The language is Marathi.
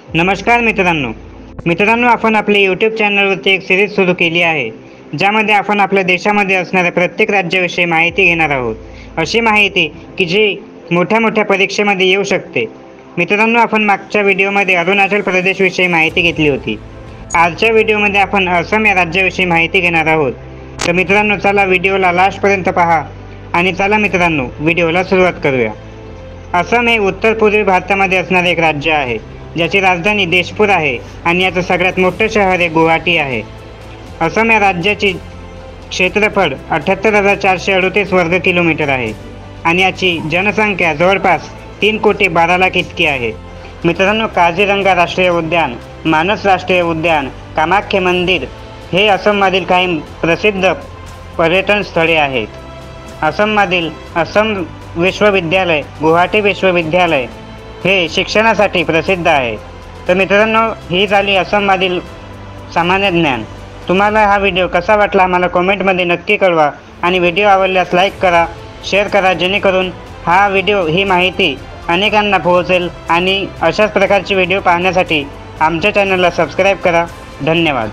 नमस्कार मित्रांनो, आपण आपल्या यूट्यूब चॅनलवरती एक सिरीज सुरू केली आहे, ज्यामध्ये आपण आपल्या देशामध्ये असणाऱ्या प्रत्येक राज्याविषयी माहिती घेणार आहोत. अशी माहिती की जी मोठ्या मोठ्या परीक्षेमध्ये येऊ शकते. मित्रांनो, आपण मागच्या व्हिडिओमध्ये अरुणाचल प्रदेशविषयी माहिती घेतली होती. आजच्या व्हिडिओमध्ये आपण असम या राज्याविषयी माहिती घेणार आहोत. तर मित्रांनो, चला व्हिडिओला लास्टपर्यंत पहा आणि चला मित्रांनो, व्हिडिओला सुरुवात करूया. असम हे उत्तर पूर्वी भारतामध्ये असणारे एक राज्य आहे, ज्याची राजधानी दिसपूर आहे आणि याचं सगळ्यात मोठं शहर हे गुवाहाटी आहे. असम या राज्याची क्षेत्रफळ 78,438 वर्ग किलोमीटर आहे आणि याची जनसंख्या जवळपास 3,12,00,000 इतकी आहे. मित्रांनो, काझीरंगा राष्ट्रीय उद्यान, मानस राष्ट्रीय उद्यान, कामाख्या मंदिर हे असममधील काही प्रसिद्ध पर्यटन स्थळे आहेत. असममधील असम विश्वविद्यालय, गुवाहाटी विश्वविद्यालय हे शिक्षणासाठी प्रसिद्ध आहे. तर मित्रांनो, ही झाली असममधील सामान्य ज्ञान. तुम्हाला हा व्हिडिओ कसा वाटला आम्हाला कमेंटमध्ये नक्की कळवा आणि व्हिडिओ आवडल्यास लाईक करा, शेअर करा, जेणेकरून ही माहिती अनेकांना पोहोचेल. आणि अशाच प्रकारचे व्हिडिओ पाहण्यासाठी आमच्या चॅनलला सबस्क्राईब करा. धन्यवाद.